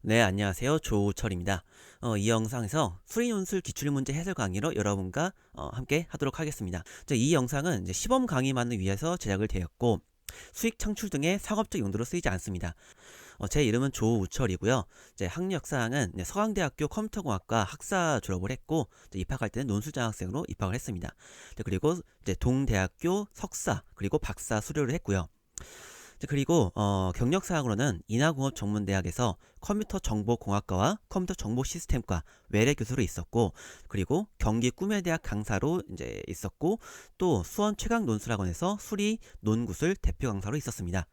네, 안녕하세요. 조우철입니다. 이 영상에서 수리논술 기출문제 해설 강의로 여러분과 함께 하도록 하겠습니다. 이 영상은 이제 시범 강의만을 위해서 제작을 되었고 수익 창출 등의 상업적 용도로 쓰이지 않습니다. 제 이름은 조우철이고요. 이제 학력사항은 이제 서강대학교 컴퓨터공학과 학사 졸업을 했고 이제 입학할 때는 논술장학생으로 입학을 했습니다. 그리고 이제 동대학교 석사 그리고 박사 수료를 했고요. 그리고 경력사항으로는 인하공업전문대학에서 컴퓨터정보공학과와 컴퓨터정보시스템과 외래 교수로 있었고, 그리고 경기 꿈의대학 강사로 이제 있었고, 또 수원 최강논술학원에서 수리 논구술 대표 강사로 있었습니다.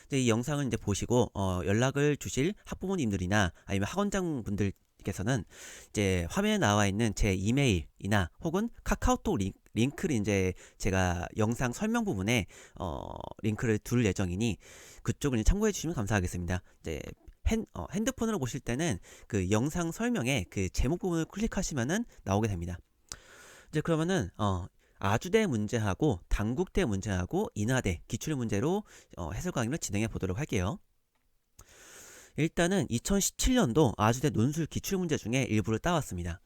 이제 이 영상을 이제 보시고 연락을 주실 학부모님들이나 아니면 학원장 분들께서는 이제 화면에 나와 있는 제 이메일이나 혹은 카카오톡 링크를 이제 제가 영상 설명 부분에 링크를 둘 예정이니 그쪽을 이제 참고해 주시면 감사하겠습니다. 이제 핸드폰으로 보실 때는 그 영상 설명에 그 제목 부분을 클릭하시면은 나오게 됩니다. 이제 그러면은 아주대 문제하고 단국대 문제하고 인하대 기출 문제로 해설 강의를 진행해 보도록 할게요. 일단은 2017년도 아주대 논술 기출 문제 중에 일부를 따왔습니다.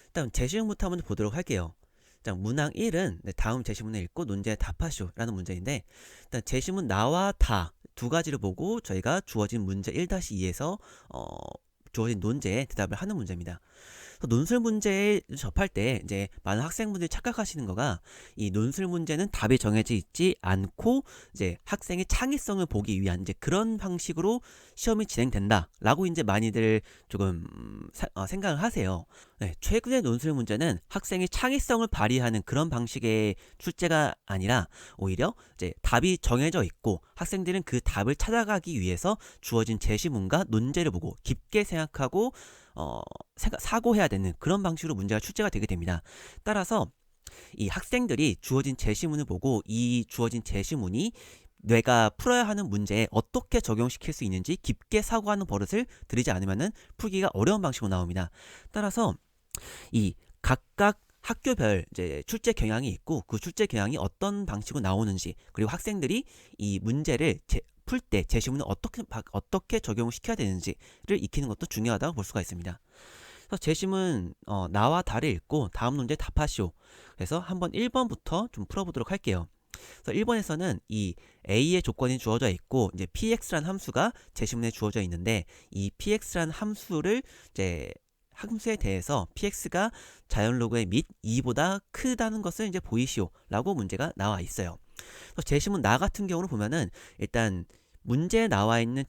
일단 제시문부터 한번 보도록 할게요. 자, 문항 1은 다음 제시문을 읽고 논제에 답하시오라는 문제인데, 일단 제시문 나와 다 두 가지를 보고 저희가 주어진 문제 1-2에서 주어진 논제에 대답을 하는 문제입니다. 논술 문제에 접할 때 이제 많은 학생분들이 착각하시는 거가 이 논술 문제는 답이 정해져 있지 않고 이제 학생의 창의성을 보기 위한 이제 그런 방식으로 시험이 진행된다라고 이제 많이들 조금 생각을 하세요. 네, 최근의 논술 문제는 학생의 창의성을 발휘하는 그런 방식의 출제가 아니라 오히려 이제 답이 정해져 있고 학생들은 그 답을 찾아가기 위해서 주어진 제시문과 논제를 보고 깊게 생각하고 사고해야 되는 그런 방식으로 문제가 출제가 되게 됩니다. 따라서 이 학생들이 주어진 제시문을 보고 이 주어진 제시문이 뇌가 풀어야 하는 문제에 어떻게 적용시킬 수 있는지 깊게 사고하는 버릇을 들이지 않으면 풀기가 어려운 방식으로 나옵니다. 따라서 이 각각 학교별 이제 출제 경향이 있고 그 출제 경향이 어떤 방식으로 나오는지 그리고 학생들이 이 문제를 풀 때 제시문을 어떻게 적용시켜야 되는지를 익히는 것도 중요하다고 볼 수가 있습니다. 그래서 제시문 나와 다를 읽고 다음 문제 답하시오. 그래서 한번 1번부터 좀 풀어보도록 할게요. 그래서 1번에서는 이 A의 조건이 주어져 있고 이제 px라는 함수가 제시문에 주어져 있는데 이 px라는 함수를 이제 함수에 대해서 px가 자연로그의 및 2보다 크다는 것을 이제 보이시오라고 문제가 나와 있어요. 제시문 나 같은 경우는 보면은 일단 문제에 나와 있는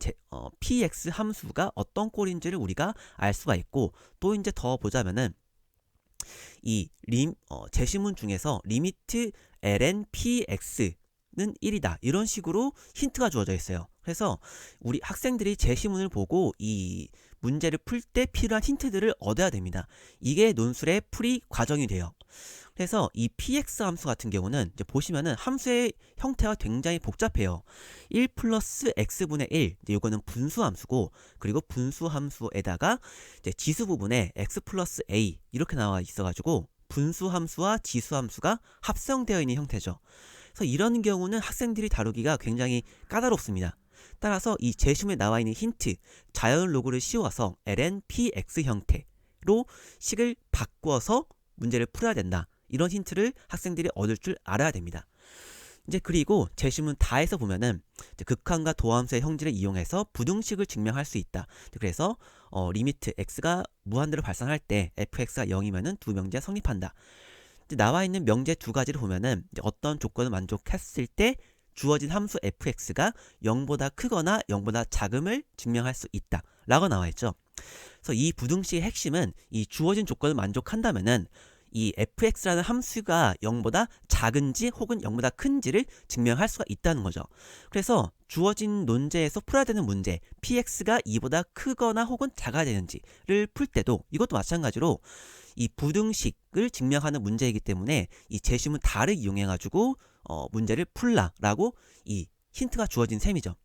px 함수가 어떤 꼴인지를 우리가 알 수가 있고 또 이제 더 보자면은 이 제시문 중에서 리미트 ln px는 1이다 이런 식으로 힌트가 주어져 있어요. 그래서 우리 학생들이 제시문을 보고 이 문제를 풀 때 필요한 힌트들을 얻어야 됩니다. 이게 논술의 풀이 과정이 돼요. 그래서 이 px 함수 같은 경우는 이제 보시면은 함수의 형태가 굉장히 복잡해요. 1 플러스 x분의 1 이거는 분수 함수고 그리고 분수 함수에다가 이제 지수 부분에 x 플러스 a 이렇게 나와 있어가지고 분수 함수와 지수 함수가 합성되어 있는 형태죠. 그래서 이런 경우는 학생들이 다루기가 굉장히 까다롭습니다. 따라서 이 제시문에 나와 있는 힌트 자연 로그를 씌워서 ln px 형태로 식을 바꾸어서 문제를 풀어야 된다. 이런 힌트를 학생들이 얻을 줄 알아야 됩니다. 이제 그리고 제시문 다에서 보면은 극한과 도함수의 형질을 이용해서 부등식을 증명할 수 있다. 그래서 리미트 x가 무한대로 발산할 때 fx가 0이면은 두 명제가 성립한다. 나와 있는 명제 두 가지를 보면은 어떤 조건을 만족했을 때 주어진 함수 fx가 0보다 크거나 0보다 작음을 증명할 수 있다 라고 나와 있죠. 그래서 이 부등식의 핵심은 이 주어진 조건을 만족한다면은 이 fx라는 함수가 0보다 작은지 혹은 0보다 큰지를 증명할 수가 있다는 거죠. 그래서 주어진 논제에서 풀어야 되는 문제 px가 2보다 크거나 혹은 작아야 되는지를 풀 때도 이것도 마찬가지로 이 부등식을 증명하는 문제이기 때문에 이 제시문 다를 이용해 가지고 문제를 풀라라고 이 힌트가 주어진 셈이죠.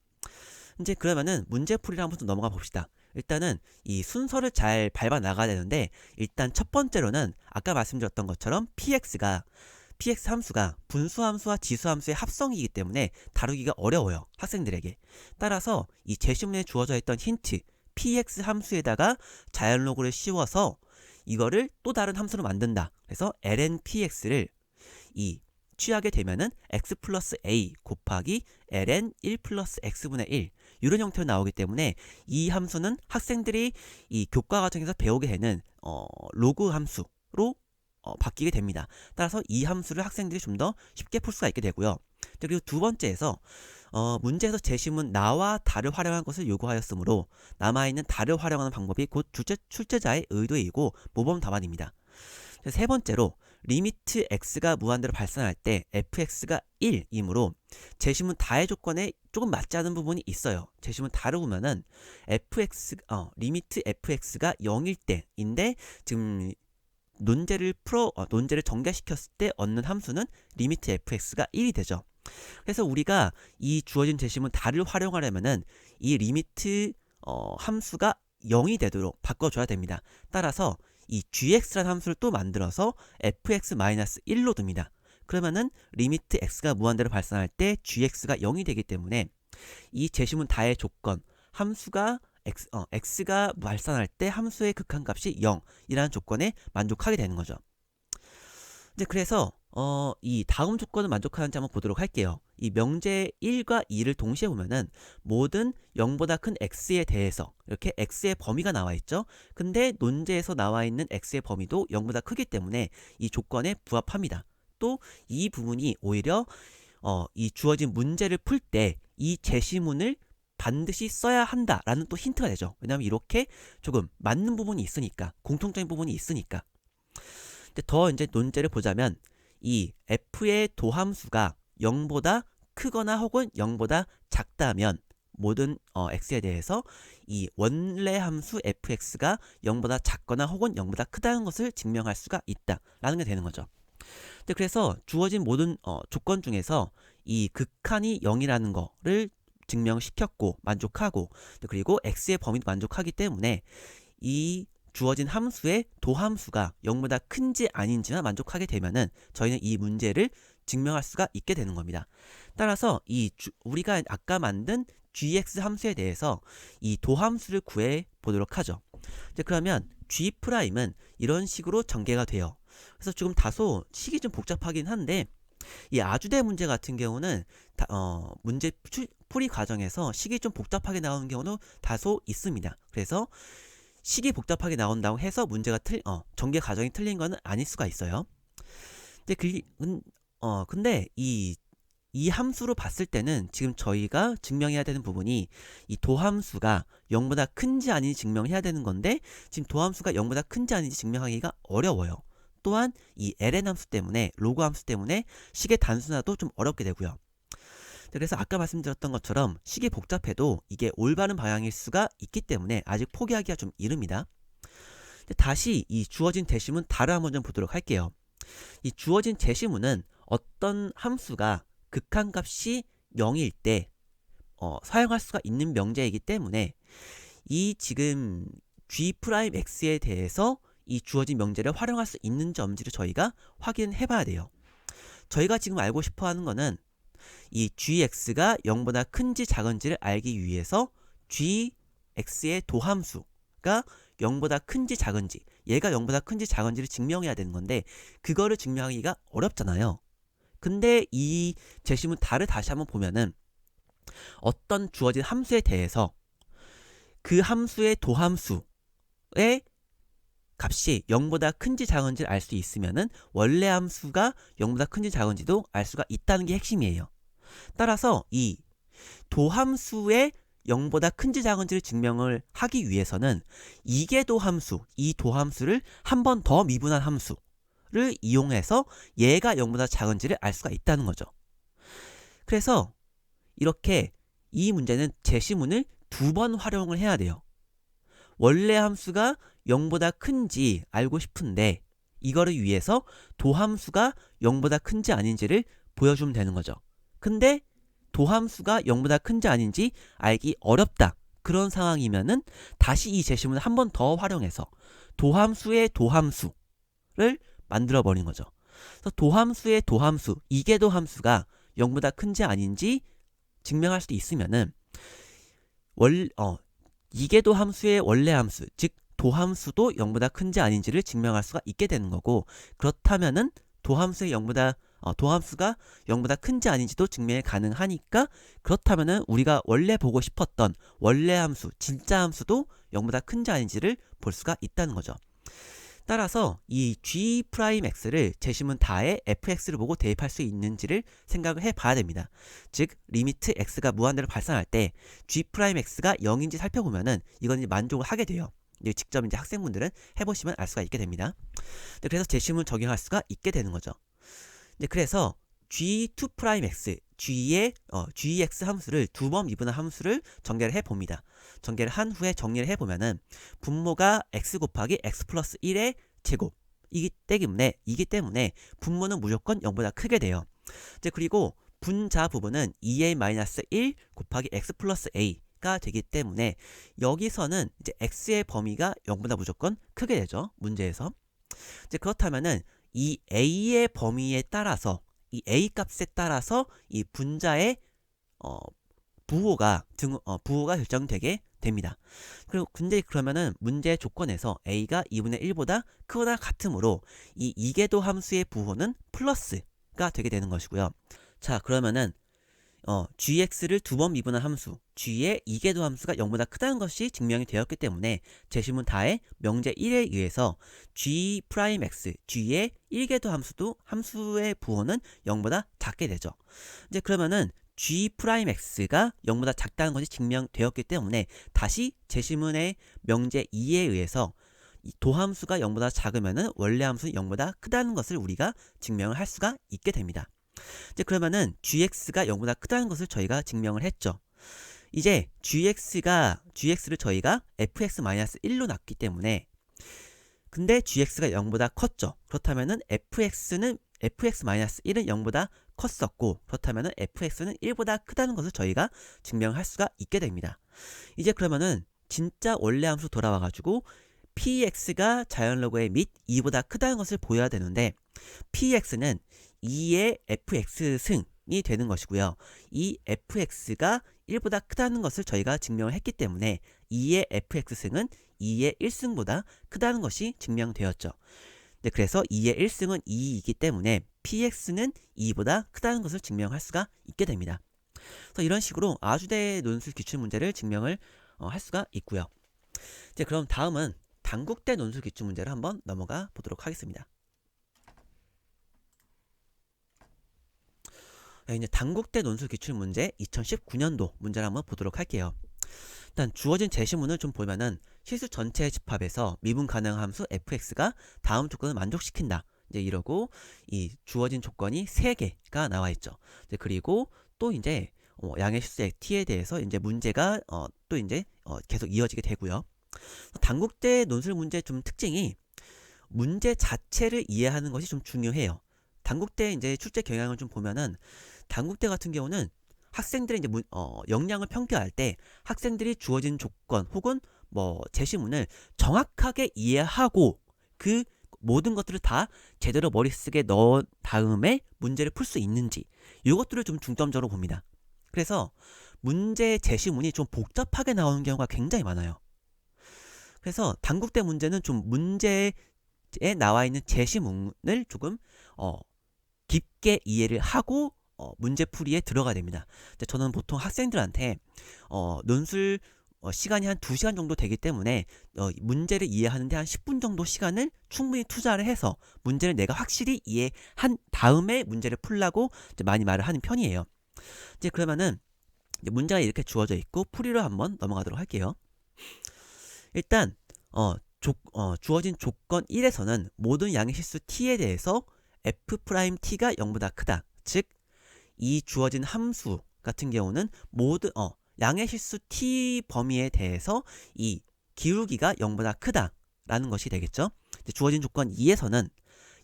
이제 그러면은 문제풀이를 한번 넘어가 봅시다. 일단은 이 순서를 잘 밟아 나가야 되는데 일단 첫 번째로는 아까 말씀드렸던 것처럼 px 함수가 분수 함수와 지수 함수의 합성이기 때문에 다루기가 어려워요. 학생들에게. 따라서 이 제시문에 주어져 있던 힌트 px 함수에다가 자연로그를 씌워서 이거를 또 다른 함수로 만든다. 그래서 ln px를 이 취하게 되면은 x 플러스 a 곱하기 ln 1 플러스 x분의 1 이런 형태로 나오기 때문에 이 함수는 학생들이 이 교과 과정에서 배우게 되는 로그 함수로 바뀌게 됩니다. 따라서 이 함수를 학생들이 좀 더 쉽게 풀 수가 있게 되고요. 그리고 두 번째에서 문제에서 제시문 나와 다를 활용한 것을 요구하였으므로 남아있는 다를 활용하는 방법이 곧 출제자의 의도이고 모범 답안입니다. 세 번째로 리미트 x가 무한대로 발산할 때 fx가 1이므로 제시문 다의 조건에 조금 맞지 않은 부분이 있어요. 제시문 다를 보면은 리미트 fx가 0일 때인데 지금 논제를 전개시켰을 때 얻는 함수는 리미트 fx가 1이 되죠. 그래서 우리가 이 주어진 제시문 다를 활용하려면은 이 리미트 함수가 0이 되도록 바꿔줘야 됩니다. 따라서 이 gx라는 함수를 또 만들어서 fx-1로 둡니다. 그러면은 리미트 x가 무한대로 발산할 때 gx가 0이 되기 때문에 이 제시문 다의 조건 함수가 x가 발산할 때 함수의 극한값이 0이라는 조건에 만족하게 되는 거죠. 이제 그래서 이 다음 조건을 만족하는지 한번 보도록 할게요. 이 명제 1과 2를 동시에 보면은 모든 0보다 큰 x에 대해서 이렇게 x의 범위가 나와 있죠. 근데 논제에서 나와 있는 x의 범위도 0보다 크기 때문에 이 조건에 부합합니다. 또 이 부분이 오히려 이 주어진 문제를 풀 때 이 제시문을 반드시 써야 한다라는 또 힌트가 되죠. 왜냐하면 이렇게 조금 맞는 부분이 있으니까, 공통적인 부분이 있으니까. 더 이제 논제를 보자면 이 f의 도함수가 0보다 크거나 혹은 0보다 작다면 모든 x에 대해서 이 원래 함수 fx가 0보다 작거나 혹은 0보다 크다는 것을 증명할 수가 있다라는 게 되는 거죠. 그래서 주어진 모든 조건 중에서 이 극한이 0이라는 거를 증명시켰고 만족하고 그리고 x의 범위도 만족하기 때문에 이 주어진 함수의 도함수가 0보다 큰지 아닌지만 만족하게 되면은 저희는 이 문제를 증명할 수가 있게 되는 겁니다. 따라서 우리가 아까 만든 gx 함수에 대해서 이 도함수를 구해 보도록 하죠. 이제 그러면 g'은 이런 식으로 전개가 돼요. 그래서 지금 다소 식이 좀 복잡하긴 한데 이 아주대 문제 같은 경우는 문제 풀이 과정에서 식이 좀 복잡하게 나오는 경우도 다소 있습니다. 그래서 식이 복잡하게 나온다고 해서 문제가 전개 과정이 틀린 거는 아닐 수가 있어요. 근데 이 함수로 봤을 때는 지금 저희가 증명해야 되는 부분이 이 도함수가 0보다 큰지 아닌지 증명해야 되는 건데 지금 도함수가 0보다 큰지 아닌지 증명하기가 어려워요. 또한 이 ln 함수 때문에 로그 함수 때문에 식의 단순화도 좀 어렵게 되고요. 그래서 아까 말씀드렸던 것처럼 식이 복잡해도 이게 올바른 방향일 수가 있기 때문에 아직 포기하기가 좀 이릅니다. 다시 이 주어진 제시문 다를 한번 좀 보도록 할게요. 이 주어진 제시문은 어떤 함수가 극한값이 0일 때 사용할 수가 있는 명제이기 때문에 이 지금 g'x에 대해서 이 주어진 명제를 활용할 수 있는지 없는지를 저희가 확인해 봐야 돼요. 저희가 지금 알고 싶어 하는 거는 이 gx가 0보다 큰지 작은지를 알기 위해서 gx의 도함수가 0보다 큰지 작은지 얘가 0보다 큰지 작은지를 증명해야 되는 건데 그거를 증명하기가 어렵잖아요. 근데 이 제시문 다를 다시 한번 보면은 어떤 주어진 함수에 대해서 그 함수의 도함수의 값이 0보다 큰지 작은지를 알 수 있으면은 원래 함수가 0보다 큰지 작은지도 알 수가 있다는 게 핵심이에요. 따라서 이 도함수의 0보다 큰지 작은지를 증명을 하기 위해서는 이계도함수, 이 도함수를 한 번 더 미분한 함수를 이용해서 얘가 0보다 작은지를 알 수가 있다는 거죠. 그래서 이렇게 이 문제는 제시문을 2번 활용을 해야 돼요. 원래 함수가 0보다 큰지 알고 싶은데 이거를 위해서 도함수가 0보다 큰지 아닌지를 보여주면 되는 거죠. 근데 도함수가 0보다 큰지 아닌지 알기 어렵다. 그런 상황이면은 다시 이 제시문을 한 번 더 활용해서 도함수의 도함수를 만들어 버린 거죠. 그래서 도함수의 도함수, 이계도함수가 0보다 큰지 아닌지 증명할 수도 있으면은 이계도 함수의 원래 함수, 즉 도함수도 0보다 큰지 아닌지를 증명할 수가 있게 되는 거고, 그렇다면은 도함수가 0보다 큰지 아닌지도 증명이 가능하니까, 그렇다면은 우리가 원래 보고 싶었던 원래 함수, 진짜 함수도 0보다 큰지 아닌지를 볼 수가 있다는 거죠. 따라서 이 G'X를 제시문 다에 fx를 보고 대입할 수 있는지를 생각을 해봐야 됩니다. 즉 리미트 x가 무한대로 발산할 때 G'X가 0인지 살펴보면은 이건 이제 만족을 하게 돼요. 직접 이제 학생분들은 해보시면 알 수가 있게 됩니다. 그래서 제시문 적용할 수가 있게 되는 거죠. 그래서 G2'X, G의 Gx 함수를 두 번 미분한 함수를 전개를 해봅니다. 전개를 한 후에 정리를 해보면은 분모가 x 곱하기 x 플러스 1의 제곱이기 때문에 분모는 무조건 0보다 크게 돼요. 그리고 분자 부분은 2a-1 곱하기 x 플러스 a가 되기 때문에 여기서는 이제 x의 범위가 0보다 무조건 크게 되죠. 문제에서. 그렇다면은 이 a의 범위에 따라서 이 a 값에 따라서 이 분자의 부호가 결정되게 됩니다. 근데 그러면은 문제 조건에서 a가 2분의 1보다 크거나 같으므로 이 이계도 함수의 부호는 플러스가 되게 되는 것이고요. 자, 그러면은 gx를 두 번 미분한 함수 g의 이계도 함수가 0보다 크다는 것이 증명이 되었기 때문에 제시문 다의 명제 1에 의해서 G'X, g의 1계도 함수의 부호는 0보다 작게 되죠. 이제 그러면은 G'X가 0보다 작다는 것이 증명되었기 때문에 다시 제시문의 명제 2에 의해서 도함수가 0보다 작으면은 원래 함수는 0보다 크다는 것을 우리가 증명을 할 수가 있게 됩니다. 이제 그러면은 gx가 0보다 크다는 것을 저희가 증명을 했죠. 이제 gx를 저희가 fx-1로 놨기 때문에, 근데 gx가 0보다 컸죠. 그렇다면은 fx-1은 0보다 컸었고, 그렇다면은 fx는 1보다 크다는 것을 저희가 증명할 수가 있게 됩니다. 이제 그러면은 진짜 원래 함수 돌아와가지고 px가 자연로그의 및 2보다 크다는 것을 보여야 되는데, px는 2의 fx승이 되는 것이고요. 이 fx가 1보다 크다는 것을 저희가 증명을 했기 때문에 2의 fx승은 2의 1승보다 크다는 것이 증명되었죠. 그래서 2의 1승은 2이기 때문에 px는 2보다 크다는 것을 증명할 수가 있게 됩니다. 그래서 이런 식으로 아주대 논술 기출문제를 증명을 할 수가 있고요. 이제 그럼 다음은 단국대 논술 기출문제를 한번 넘어가 보도록 하겠습니다. 이제 단국대 논술 기출문제 2019년도 문제를 한번 보도록 할게요. 일단 주어진 제시문을 좀 보면은 실수 전체의 집합에서 미분 가능한 함수 fx가 다음 조건을 만족시킨다. 이제 이러고 이 주어진 조건이 3개가 나와 있죠. 그리고 또 이제 양의 실수의 t에 대해서 이제 문제가 또 이제 계속 이어지게 되고요. 단국대 논술 문제 좀 특징이 문제 자체를 이해하는 것이 좀 중요해요. 단국대 이제 출제 경향을 좀 보면은 단국대 같은 경우는 학생들의 이제 역량을 평가할 때 학생들이 주어진 조건 혹은 뭐 제시문을 정확하게 이해하고 그 모든 것들을 다 제대로 머릿속에 넣은 다음에 문제를 풀 수 있는지, 이것들을 좀 중점적으로 봅니다. 그래서 문제 제시문이 좀 복잡하게 나오는 경우가 굉장히 많아요. 그래서 단국대 문제는 좀 문제에 나와 있는 제시문을 조금 깊게 이해를 하고 문제풀이에 들어가야 됩니다. 저는 보통 학생들한테 논술 시간이 한 2시간 정도 되기 때문에 문제를 이해하는데 한 10분 정도 시간을 충분히 투자를 해서 문제를 내가 확실히 이해한 다음에 문제를 풀라고 많이 말을 하는 편이에요. 이제 그러면은 이제 문제가 이렇게 주어져 있고 풀이로 한번 넘어가도록 할게요. 일단 주어진 조건 1에서는 모든 양의 실수 t에 대해서 f't가 0보다 크다. 즉 이 주어진 함수 같은 경우는 모든 양의 실수 t 범위에 대해서 이 기울기가 0보다 크다라는 것이 되겠죠. 주어진 조건 2에서는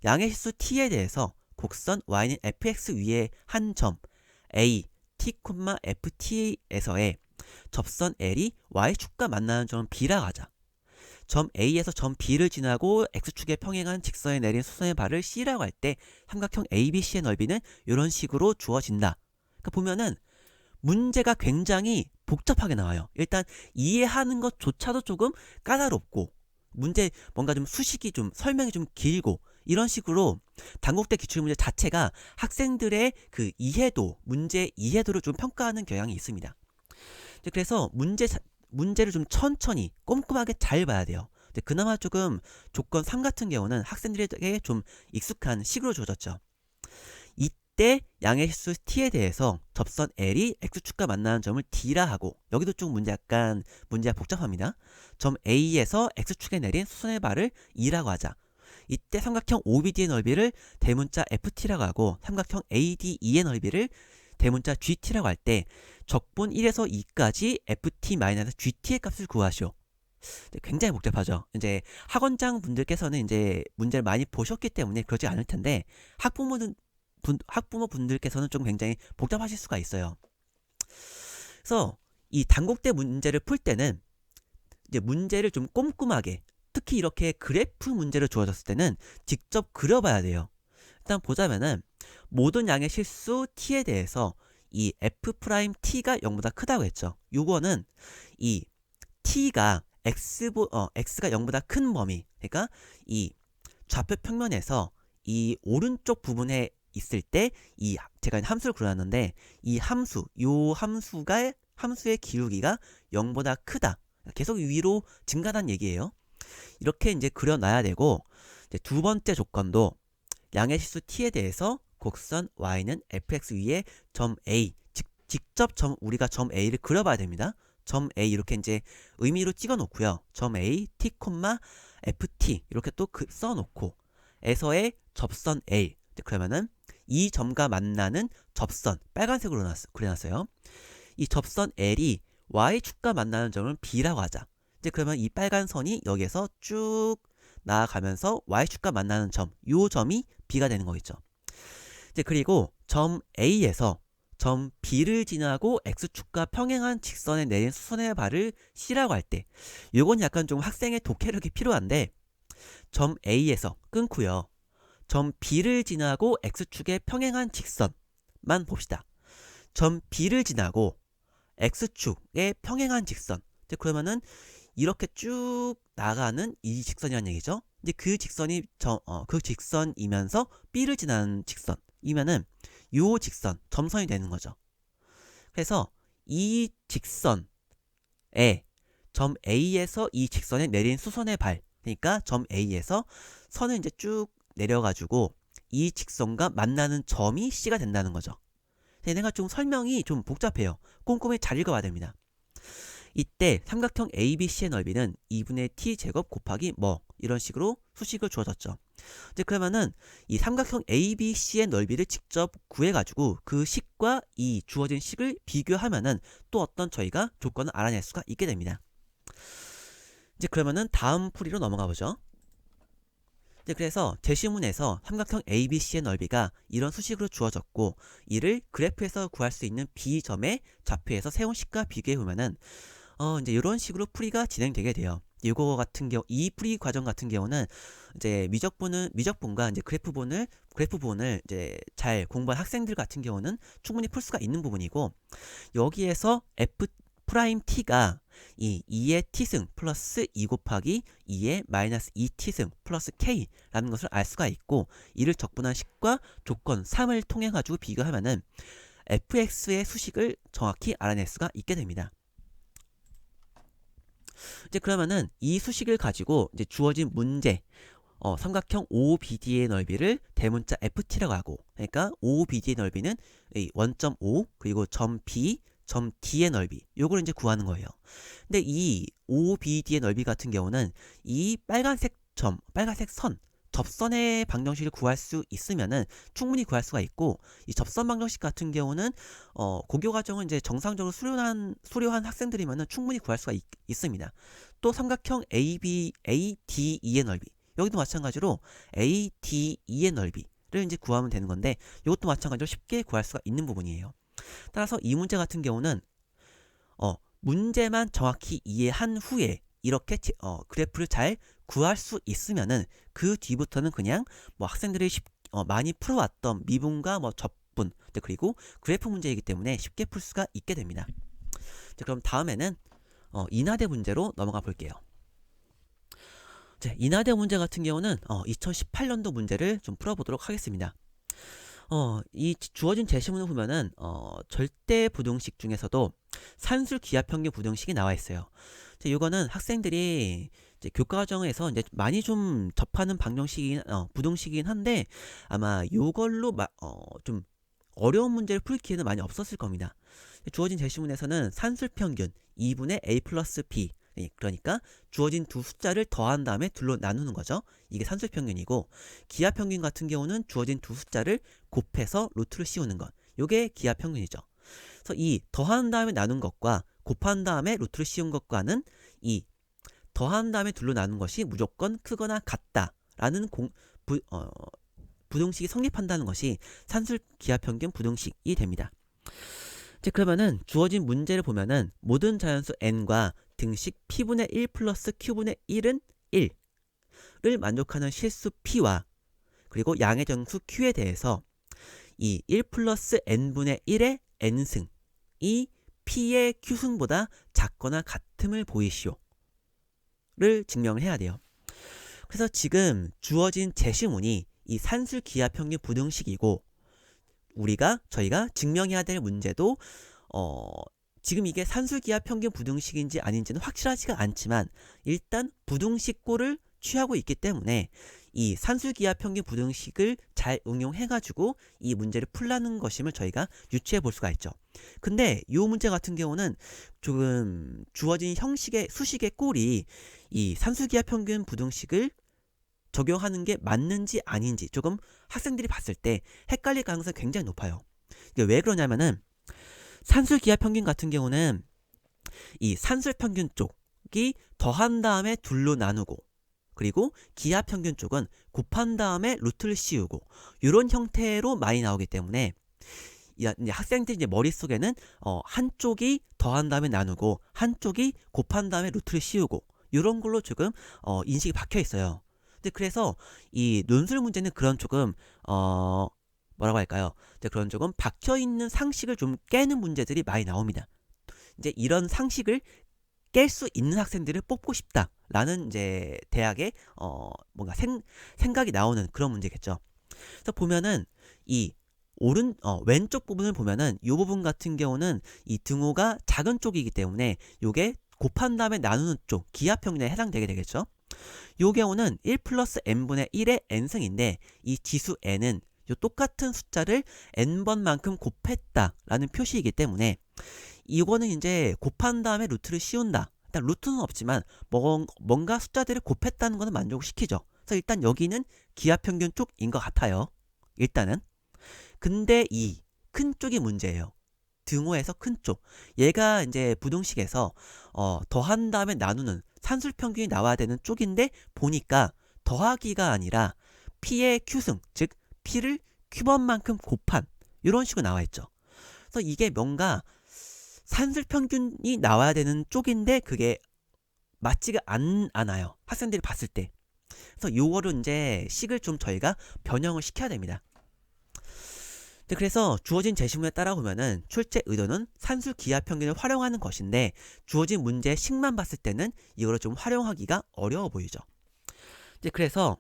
양의 실수 t에 대해서 곡선 y는 fx 위에 한 점 a t, ft에서의 접선 l이 y축과 만나는 점은 b라 하자. 점 A에서 점 B를 지나고 X축에 평행한 직선에 내린 수선의 발을 C라고 할 때 삼각형 ABC의 넓이는 이런 식으로 주어진다. 그러니까 보면은 문제가 굉장히 복잡하게 나와요. 일단 이해하는 것조차도 조금 까다롭고 문제 뭔가 좀 수식이 좀 설명이 좀 길고 이런 식으로 단국대 기출문제 자체가 학생들의 그 이해도, 문제 이해도를 좀 평가하는 경향이 있습니다. 그래서 문제를 좀 천천히 꼼꼼하게 잘 봐야 돼요. 그나마 조금 조건 3 같은 경우는 학생들에게 좀 익숙한 식으로 주어졌죠. 이때 양의 실수 t에 대해서 접선 L이 x축과 만나는 점을 D라 하고, 여기도 좀 문제가 복잡합니다. 점 A에서 x축에 내린 수선의 발을 E라고 하자. 이때 삼각형 OBD의 넓이를 대문자 FT라고 하고 삼각형 ADE의 넓이를 대문자 GT라고 할 때 적분 1에서 2까지 FT-GT의 값을 구하시오. 굉장히 복잡하죠. 이제 학원장 분들께서는 이제 문제를 많이 보셨기 때문에 그러지 않을 텐데 학부모 분들께서는 좀 굉장히 복잡하실 수가 있어요. 그래서 이 단국대 문제를 풀 때는 이제 문제를 좀 꼼꼼하게, 특히 이렇게 그래프 문제를 주어졌을 때는 직접 그려봐야 돼요. 일단 보자면은 모든 양의 실수 t에 대해서 이 f't가 0보다 크다고 했죠. 요거는 이 t가 x가 0보다 큰 범위, 그러니까 이 좌표 평면에서 이 오른쪽 부분에 있을 때 이 제가 함수를 그려놨는데 이 함수의 기울기가 0보다 크다. 계속 위로 증가한다는 얘기예요. 이렇게 이제 그려놔야 되고, 이제 두 번째 조건도 양의 실수 t에 대해서 곡선 y는 fx 위에 점 A, 직접 우리가 점 A를 그려봐야 됩니다. 점 A 이렇게 이제 의미로 찍어 놓고요. 점 A, t, ft 이렇게 또 써놓고 에서의 접선 L, 그러면은 이 점과 만나는 접선 빨간색으로 그려놨어요. 이 접선 L이 y축과 만나는 점을 B라고 하자. 이제 그러면 이 빨간 선이 여기에서 쭉 나아가면서 y축과 만나는 점, 요 점이 B가 되는 거겠죠. 이제 그리고 점 A에서 점 B를 지나고 x축과 평행한 직선에 내린 수선의 발을 C라고 할 때, 요건 약간 좀 학생의 독해력이 필요한데, 점 A에서 끊고요. 점 B를 지나고 x축에 평행한 직선만 봅시다. 점 B를 지나고 x축에 평행한 직선. 그러면은 이렇게 쭉 나가는 이 직선이라는 얘기죠. 이제 그 직선이 그 직선이면서 B를 지나는 직선이면은 요 직선, 점선이 되는 거죠. 그래서 이 직선에 점 A에서 이 직선에 내린 수선의 발, 그러니까 점 A에서 선을 이제 쭉 내려가지고 이 직선과 만나는 점이 C가 된다는 거죠. 얘네가 좀 설명이 좀 복잡해요. 꼼꼼히 잘 읽어봐야 됩니다. 이때 삼각형 ABC의 넓이는 2분의 t제곱 곱하기 뭐 이런 식으로 수식을 주어졌죠. 이제 그러면은 이 삼각형 ABC의 넓이를 직접 구해가지고 그 식과 이 주어진 식을 비교하면은 또 어떤 저희가 조건을 알아낼 수가 있게 됩니다. 이제 그러면은 다음 풀이로 넘어가 보죠. 이제 그래서 제시문에서 삼각형 ABC의 넓이가 이런 수식으로 주어졌고, 이를 그래프에서 구할 수 있는 B점의 좌표에서 세운 식과 비교해 보면은 이제 이런 식으로 풀이가 진행되게 돼요. 이거 같은 경우, 이 풀이 과정 같은 경우는 이제 미적분과 이제 그래프본을 이제 잘 공부한 학생들 같은 경우는 충분히 풀 수가 있는 부분이고, 여기에서 F'T가 이 2의 t승 플러스 2 곱하기 2의 마이너스 2t승 플러스 k라는 것을 알 수가 있고, 이를 적분한 식과 조건 3을 통해 가지고 비교하면은 fx의 수식을 정확히 알아낼 수가 있게 됩니다. 이제 그러면은 이 수식을 가지고 이제 주어진 문제, 삼각형 OBD의 넓이를 대문자 FT라고 하고, 그러니까 OBD의 넓이는 원점 O 그리고 점 B, 점 D의 넓이, 요걸 이제 구하는 거예요. 근데 이 OBD의 넓이 같은 경우는 이 빨간색 선, 접선의 방정식을 구할 수 있으면은 충분히 구할 수가 있고, 이 접선 방정식 같은 경우는 고교 과정은 이제 정상적으로 수료한 학생들이면은 충분히 구할 수가 있습니다. 또 삼각형 ADE의 넓이, 여기도 마찬가지로 ADE의 넓이를 이제 구하면 되는 건데, 이것도 마찬가지로 쉽게 구할 수가 있는 부분이에요. 따라서 이 문제 같은 경우는 문제만 정확히 이해한 후에 이렇게 그래프를 잘 구할 수 있으면은 그 뒤부터는 그냥 뭐 학생들이 많이 풀어왔던 미분과 뭐 접분, 그리고 그래프 문제이기 때문에 쉽게 풀 수가 있게 됩니다. 자, 그럼 다음에는 인하대 문제로 넘어가 볼게요. 자, 인하대 문제 같은 경우는 2018년도 문제를 좀 풀어보도록 하겠습니다. 이 주어진 제시문을 보면은 절대 부등식 중에서도 산술 기하평균 부등식이 나와 있어요. 이거는 학생들이 이제 교과과정에서 이제 많이 좀 접하는 방정식이긴 부등식이긴 한데 아마 요걸로 좀 어려운 문제를 풀 기회는 많이 없었을 겁니다. 주어진 제시문에서는 산술평균 2분의 a 플러스 b, 그러니까 주어진 두 숫자를 더한 다음에 둘로 나누는 거죠. 이게 산술평균이고, 기하평균 같은 경우는 주어진 두 숫자를 곱해서 루트를 씌우는 것, 요게 기하평균이죠. 그래서 이 더한 다음에 나눈 것과 곱한 다음에 루트를 씌운 것과는 이 더한 다음에 둘로 나눈 것이 무조건 크거나 같다라는 부등식이 성립한다는 것이 산술 기하평균 부등식이 됩니다. 이제 그러면은 주어진 문제를 보면은 모든 자연수 n과 등식 p분의 1 플러스 q분의 1은 1을 만족하는 실수 p와 그리고 양의 정수 q에 대해서 이 1 플러스 n분의 1의 n승이 p의 q승보다 작거나 같음을 보이시오를 증명을 해야 돼요. 그래서 지금 주어진 제시문이 이 산술 기하평균 부등식이고 저희가 증명해야 될 문제도 지금 이게 산술 기하평균 부등식인지 아닌지는 확실하지가 않지만 일단 부등식꼴을 취하고 있기 때문에 이 산술 기하평균 부등식을 잘 응용해가지고 이 문제를 풀라는 것임을 저희가 유추해 볼 수가 있죠. 근데 이 문제 같은 경우는 조금 주어진 형식의 수식의 꼴이 이 산술 기하평균 부등식을 적용하는 게 맞는지 아닌지 조금 학생들이 봤을 때 헷갈릴 가능성이 굉장히 높아요. 이게 왜 그러냐면은 산술 기하평균 같은 경우는 이 산술평균 쪽이 더한 다음에 둘로 나누고 그리고 기하평균 쪽은 곱한 다음에 루트를 씌우고 이런 형태로 많이 나오기 때문에 이제 학생들 이제 머릿속에는 한쪽이 더한 다음에 나누고 한쪽이 곱한 다음에 루트를 씌우고 이런 걸로 조금 인식이 박혀 있어요. 그래서 이 논술 문제는 그런 조금 뭐라고 할까요? 그런 조금 박혀 있는 상식을 좀 깨는 문제들이 많이 나옵니다. 이제 이런 상식을 깰 수 있는 학생들을 뽑고 싶다라는 이제 대학의 뭔가 생각이 나오는 그런 문제겠죠. 그래서 보면은 이 왼쪽 부분을 보면은 이 부분 같은 경우는 이 등호가 작은 쪽이기 때문에 요게 곱한 다음에 나누는 쪽 기하평균에 해당되게 되겠죠. 요 경우는 1 플러스 n분의 1의 n승인데 이 지수 n은 요 똑같은 숫자를 n번만큼 곱했다라는 표시이기 때문에 이거는 이제 곱한 다음에 루트를 씌운다. 일단 루트는 없지만 뭔가 숫자들을 곱했다는 것은 만족시키죠. 그래서 일단 여기는 기하평균 쪽인 것 같아요. 일단은. 근데 이 큰 쪽이 문제예요. 등호에서 큰 쪽. 얘가 이제 부등식에서 더한 다음에 나누는 산술평균이 나와야 되는 쪽인데 보니까 더하기가 아니라 p의 q승, 즉 p를 q번만큼 곱한 이런 식으로 나와 있죠. 그래서 이게 뭔가 산술평균이 나와야 되는 쪽인데 그게 맞지가 않아요. 학생들이 봤을 때. 그래서 요거를 이제 식을 좀 저희가 변형을 시켜야 됩니다. 그래서 주어진 제시문에 따라 보면은 출제 의도는 산술 기하평균을 활용하는 것인데 주어진 문제의 식만 봤을 때는 이거를 좀 활용하기가 어려워 보이죠. 그래서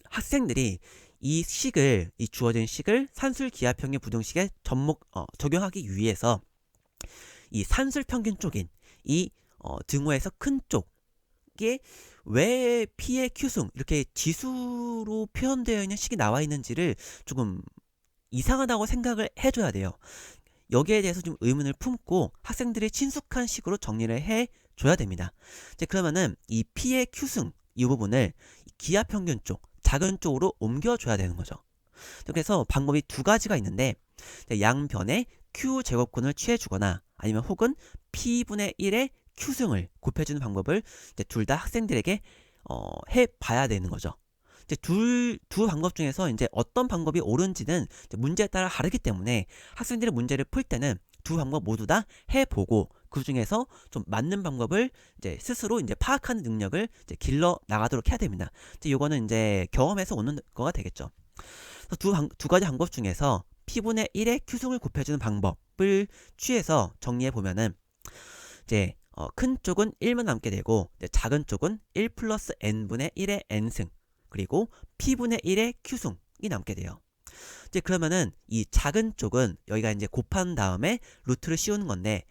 학생들이 이 주어진 식을 산술 기하평균 부등식에 적용하기 위해서 이 산술평균 쪽인 이 등호에서 큰 쪽에 왜 P의 Q승 이렇게 지수로 표현되어 있는 식이 나와 있는지를 조금 이상하다고 생각을 해줘야 돼요. 여기에 대해서 좀 의문을 품고 학생들이 친숙한 식으로 정리를 해줘야 됩니다. 이제 그러면은 이 P의 Q승 이 부분을 기하평균 쪽, 작은 쪽으로 옮겨줘야 되는 거죠. 그래서 방법이 두 가지가 있는데 양변에 Q제곱근을 취해주거나 아니면 혹은 P분의 1의 Q승을 곱해주는 방법을 둘 다 학생들에게 해봐야 되는 거죠. 이제 두 방법 중에서 이제 어떤 방법이 옳은지는 문제에 따라 다르기 때문에 학생들이 문제를 풀 때는 두 방법 모두 다 해보고 그 중에서 좀 맞는 방법을 이제 스스로 이제 파악하는 능력을 이제 길러 나가도록 해야 됩니다. 이제 요거는 이제 경험에서 오는 거가 되겠죠. 그래서 두 가지 방법 중에서 P분의 1의 Q승을 곱해주는 방법을 취해서 정리해 보면은 이제 큰 쪽은 1만 남게 되고 이제 작은 쪽은 1 플러스 n분의 1의 n승 그리고 p분의 1의 q승이 남게 돼요. 이제 그러면은 이 작은 쪽은 여기가 이제 곱한 다음에 루트를 씌우는 건데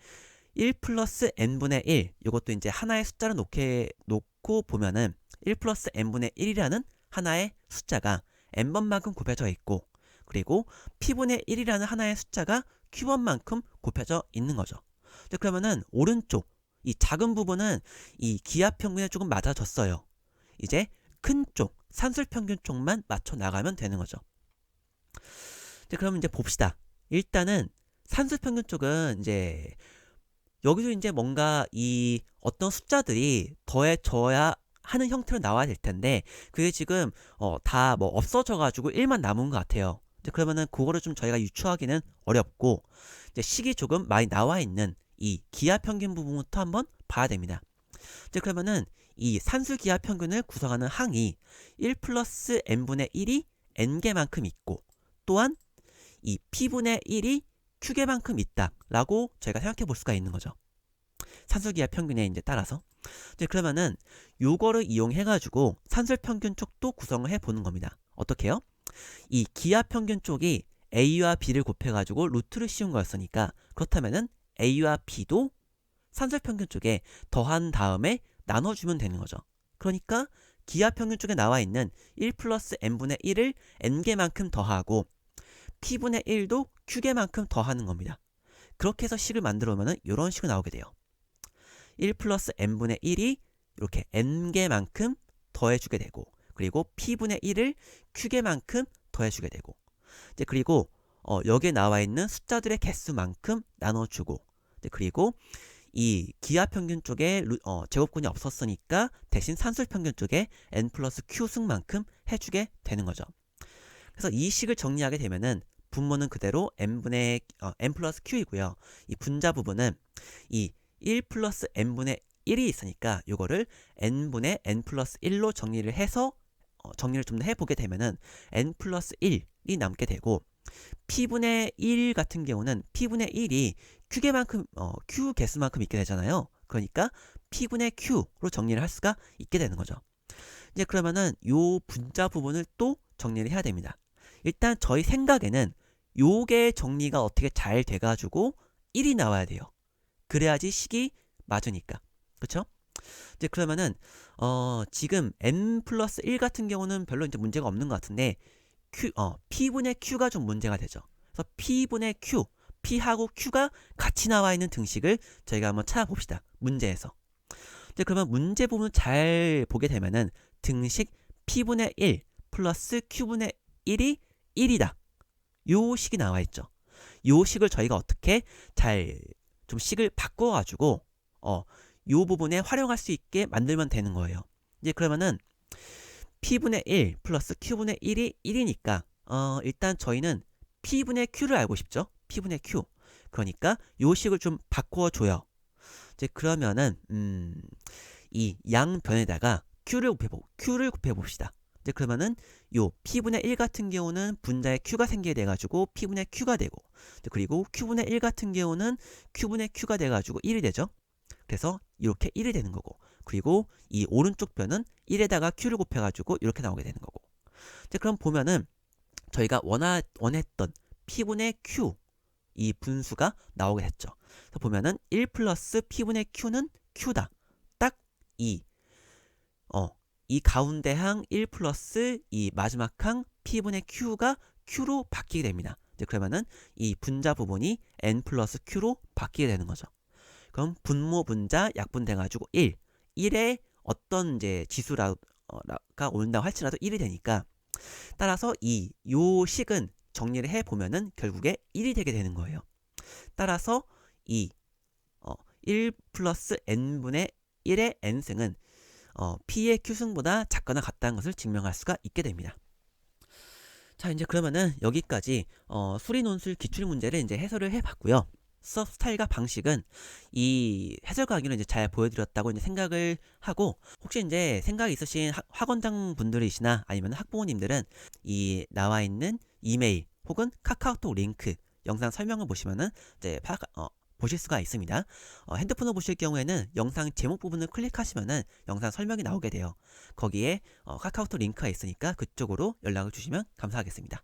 1 플러스 n분의 1 이것도 이제 하나의 숫자를 놓고 보면은 1 플러스 n분의 1이라는 하나의 숫자가 n번만큼 곱해져 있고 그리고 p분의 1이라는 하나의 숫자가 q번만큼 곱해져 있는 거죠. 그러면은 오른쪽 이 작은 부분은 이 기하평균에 조금 맞아졌어요. 이제 큰 쪽, 산술평균 쪽만 맞춰 나가면 되는 거죠. 그럼 이제 봅시다. 일단은 산술평균 쪽은 이제 여기도 이제 뭔가 이 어떤 숫자들이 더해져야 하는 형태로 나와야 될 텐데 그게 지금 다 뭐 없어져 가지고 1만 남은 것 같아요. 이제 그러면은 그거를 좀 저희가 유추하기는 어렵고 이제 식이 조금 많이 나와 있는 이 기하평균 부분부터 한번 봐야 됩니다. 이제 그러면은 이 산술 기하평균을 구성하는 항이 1 플러스 n분의 1이 n개만큼 있고 또한 이 p분의 1이 q개만큼 있다라고 저희가 생각해 볼 수가 있는 거죠. 산술기하 평균에 이제 따라서. 이제 그러면은 요거를 이용해 가지고 산술 평균 쪽도 구성을 해 보는 겁니다. 어떻게 해요? 이 기하 평균 쪽이 a와 b를 곱해 가지고 루트를 씌운 거였으니까 그렇다면은 a와 b도 산술 평균 쪽에 더한 다음에 나눠주면 되는 거죠. 그러니까 기하 평균 쪽에 나와 있는 1 플러스 n분의 1을 n개만큼 더하고 p분의 1도 q개만큼 더하는 겁니다. 그렇게 해서 식을 만들어 오면은 이런 식으로 나오게 돼요. 1 플러스 n분의 1이 이렇게 n개만큼 더해주게 되고 그리고 p분의 1을 q개만큼 더해주게 되고 이제 그리고 여기에 나와 있는 숫자들의 개수만큼 나눠주고 이제 그리고 이 기하평균 쪽에 제곱근이 없었으니까 대신 산술평균 쪽에 n 플러스 q승만큼 해주게 되는 거죠. 그래서 이 식을 정리하게 되면은 분모는 그대로 n 플러스 q이고요. 이 분자 부분은 이 1 플러스 n분의 1이 있으니까 이거를 n분의 n 플러스 1로 정리를 해서 정리를 좀 더 해보게 되면은 n 플러스 1이 남게 되고 p분의 1 같은 경우는 p분의 1이 q개만큼 q 개수만큼 있게 되잖아요. 그러니까 p분의 q로 정리를 할 수가 있게 되는 거죠. 이제 그러면은 요 분자 부분을 또 정리를 해야 됩니다. 일단 저희 생각에는 요게 정리가 어떻게 잘 돼가지고 1이 나와야 돼요. 그래야지 식이 맞으니까. 그쵸? 이제 그러면은 지금 n 플러스 1 같은 경우는 별로 이제 문제가 없는 것 같은데 p분의 q가 좀 문제가 되죠. 그래서 p분의 q, p하고 q가 같이 나와 있는 등식을 저희가 한번 찾아봅시다. 문제에서. 이제 그러면 문제 부분 잘 보게 되면은 등식 p분의 1 플러스 q분의 1이 1이다. 요 식이 나와 있죠. 요 식을 저희가 어떻게 잘 좀 식을 바꿔가지고 요 부분에 활용할 수 있게 만들면 되는 거예요. 이제 그러면은 p분의 1 플러스 q분의 1이 1이니까 일단 저희는 p분의 q를 알고 싶죠. p분의 q. 그러니까 요 식을 좀 바꿔줘요. 이제 그러면은 이 양변에다가 q를 곱해봅시다. 이제 그러면은 요 p분의 1 같은 경우는 분자에 q가 생기게 돼가지고 p분의 q가 되고 그리고 q분의 1 같은 경우는 q분의 q가 돼가지고 1이 되죠. 그래서 이렇게 1이 되는 거고 그리고 이 오른쪽 변은 1에다가 q를 곱해가지고 이렇게 나오게 되는 거고 이제 그럼 보면은 저희가 원했던 p분의 q 이 분수가 나오게 됐죠. 그래서 보면은 1 플러스 p분의 q는 q다. 딱 이 가운데 항 1 플러스 이 마지막 항 p분의 q가 q로 바뀌게 됩니다. 이제 그러면은 이 분자 부분이 n 플러스 q로 바뀌게 되는 거죠. 그럼 분모 분자 약분돼 가지고 1에 어떤 이제 지수가 온다고 할지라도 1이 되니까 따라서 요 식은 정리를 해 보면은 결국에 1이 되게 되는 거예요. 따라서 1 플러스 n분의 1의 n승은 p의 q승보다 작거나 같다는 것을 증명할 수가 있게 됩니다. 자, 이제 그러면은 여기까지 수리 논술 기출 문제를 이제 해설을 해봤고요. 수업 스타일과 방식은 이 해설 강의로 이제 잘 보여드렸다고 이제 생각을 하고 혹시 이제 생각이 있으신 학원장 분들이시나 아니면 학부모님들은 이 나와 있는 이메일 혹은 카카오톡 링크 영상 설명을 보시면은 이제 보실 수가 있습니다. 핸드폰으로 보실 경우에는 영상 제목 부분을 클릭하시면은 영상 설명이 나오게 돼요. 거기에 카카오톡 링크가 있으니까 그쪽으로 연락을 주시면 감사하겠습니다.